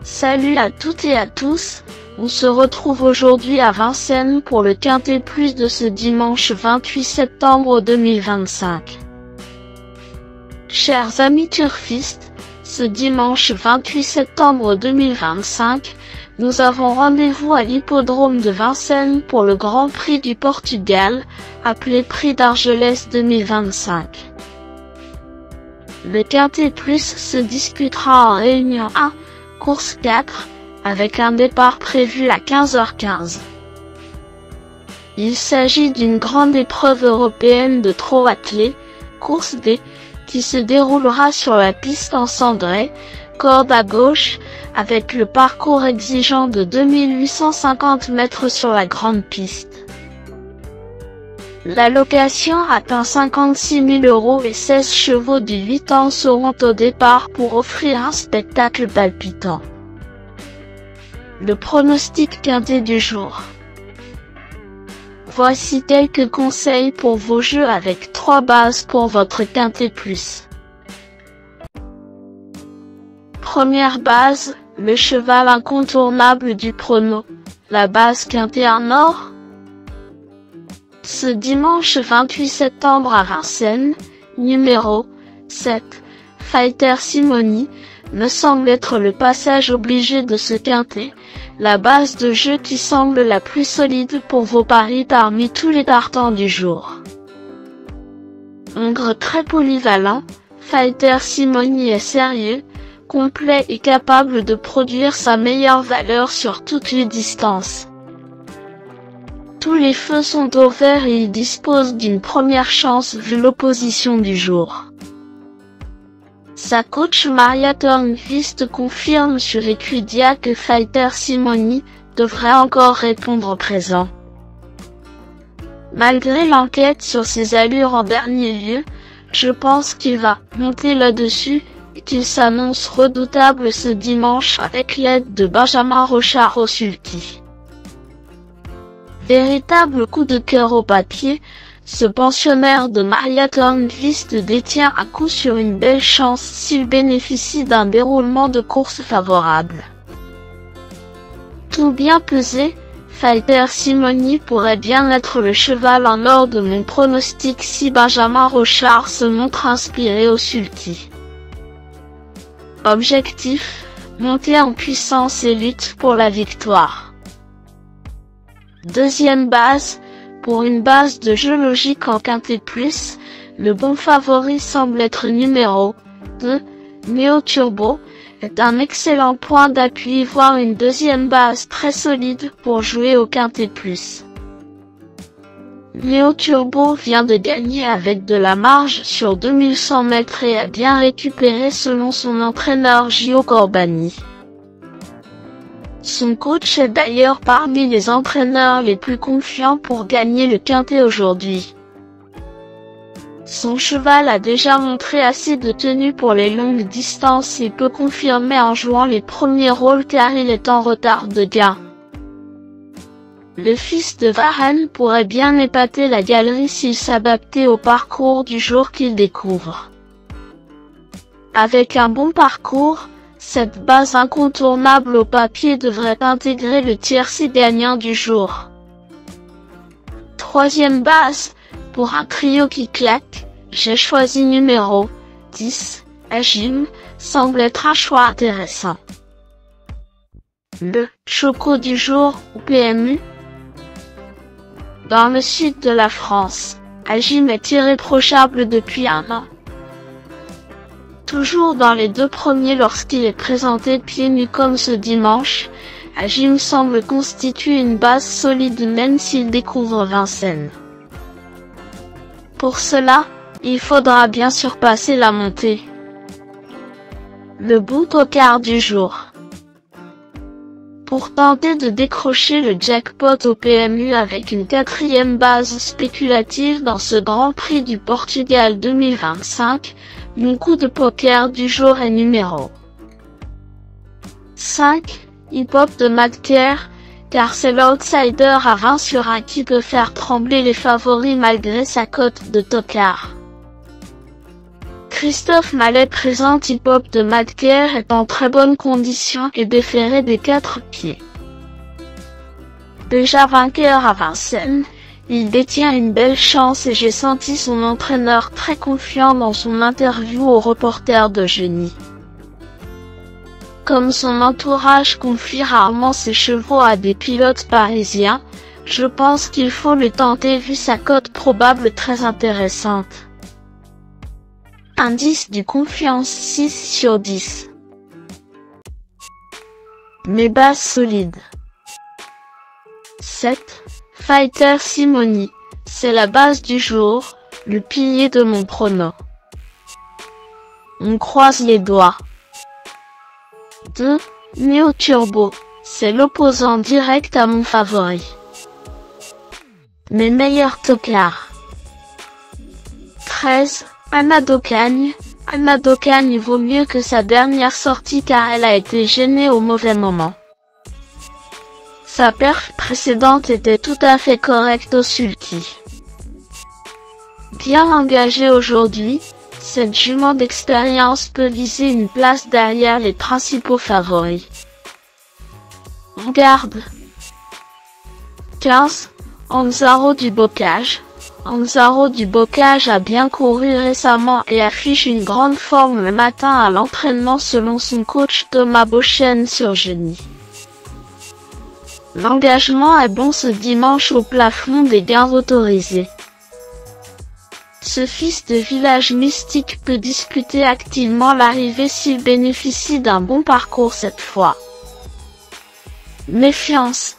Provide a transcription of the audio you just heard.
Salut à toutes et à tous, on se retrouve aujourd'hui à Vincennes pour le Quintet Plus de ce dimanche 28 septembre 2025. Chers amis turfistes, ce dimanche 28 septembre 2025, nous avons rendez-vous à l'hippodrome de Vincennes pour le Grand Prix du Portugal, appelé Prix d'Argelès 2025. Le Quintet Plus se disputera en Réunion 1, course 4, avec un départ prévu à 15h15. Il s'agit d'une grande épreuve européenne de trot attelé, course D, qui se déroulera sur la piste en cendré, corde à gauche, avec le parcours exigeant de 2850 mètres sur la grande piste. La location atteint 56 000 € et 16 chevaux du 8 ans seront au départ pour offrir un spectacle palpitant. Le pronostic quintet du jour. Voici quelques conseils pour vos jeux avec 3 bases pour votre quintet plus. Première base, le cheval incontournable du prono, la base quintet en or. Ce dimanche 28 septembre à Vincennes, numéro 7, Fighter Simony, me semble être le passage obligé de ce quintet, la base de jeu qui semble la plus solide pour vos paris parmi tous les partants du jour. Hongre très polyvalent, Fighter Simony est sérieux, complet et capable de produire sa meilleure valeur sur toutes les distances. Tous les feux sont au vert et il dispose d'une première chance vu l'opposition du jour. Sa coach Maria Törnqvist confirme sur Equidia que Fighter Simony devrait encore répondre présent. Malgré l'enquête sur ses allures en dernier lieu, je pense qu'il va monter là-dessus et qu'il s'annonce redoutable ce dimanche avec l'aide de Benjamin Rochard au sulky. Véritable coup de cœur au papier, ce pensionnaire de Maria Törnqvist détient à coup sûr une belle chance s'il bénéficie d'un déroulement de course favorable. Tout bien pesé, Fighter Simony pourrait bien être le cheval en or de mon pronostic si Benjamin Rochard se montre inspiré au sulky. Objectif, monter en puissance et lutte pour la victoire. Deuxième base, pour une base de jeu logique en quintet plus, le bon favori semble être numéro 2, Neo Turbo, est un excellent point d'appui voire une deuxième base très solide pour jouer au quintet plus. Neo Turbo vient de gagner avec de la marge sur 2100 mètres et a bien récupéré selon son entraîneur Gio Corbani. Son coach est d'ailleurs parmi les entraîneurs les plus confiants pour gagner le quintet aujourd'hui. Son cheval a déjà montré assez de tenue pour les longues distances et peut confirmer en jouant les premiers rôles car il est en retard de gain. Le fils de Varenne pourrait bien épater la galerie s'il s'adaptait au parcours du jour qu'il découvre. Avec un bon parcours, cette base incontournable au papier devrait intégrer le tiercé gagnant du jour. Troisième base, pour un trio qui claque, j'ai choisi numéro 10, Agim, semble être un choix intéressant. Le choco du jour ou PMU. Dans le sud de la France, Agim est irréprochable depuis un an. Toujours dans les deux premiers lorsqu'il est présenté pieds nus comme ce dimanche, Agim semble constituer une base solide même s'il découvre Vincennes. Pour cela, il faudra bien surpasser la montée. Le bout au quart du jour. Pour tenter de décrocher le jackpot au PMU avec une quatrième base spéculative dans ce Grand Prix du Portugal 2025, mon coup de poker du jour est numéro 5, Hip Hop de Madker, car c'est l'outsider à 20/1 qui peut faire trembler les favoris malgré sa cote de tocard. Christophe Mallet présente hip-hop de Madker est en très bonne condition et déféré des 4 pieds. Déjà vainqueur à Vincennes, il détient une belle chance et j'ai senti son entraîneur très confiant dans son interview au reporter de Génie. Comme son entourage confie rarement ses chevaux à des pilotes parisiens, je pense qu'il faut le tenter vu sa cote probable très intéressante. Indice du confiance 6 sur 10. Mes bases solides. 7. Fighter Simoni, c'est la base du jour, le pilier de mon prono. On croise les doigts. 2. Neo Turbo, c'est l'opposant direct à mon favori. Mes meilleurs tocards. 13. Anna Cagne. Anna Cagne vaut mieux que sa dernière sortie car elle a été gênée au mauvais moment. Sa perf précédente était tout à fait correcte au sulky. Bien engagée aujourd'hui, cette jument d'expérience peut viser une place derrière les principaux favoris. En garde. 15. Anzaro du Bocage. Anzaro du Bocage a bien couru récemment et affiche une grande forme le matin à l'entraînement selon son coach Thomas Beauchesne sur Génie. L'engagement est bon ce dimanche au plafond des gains autorisés. Ce fils de village mystique peut disputer activement l'arrivée s'il bénéficie d'un bon parcours cette fois. Méfiance.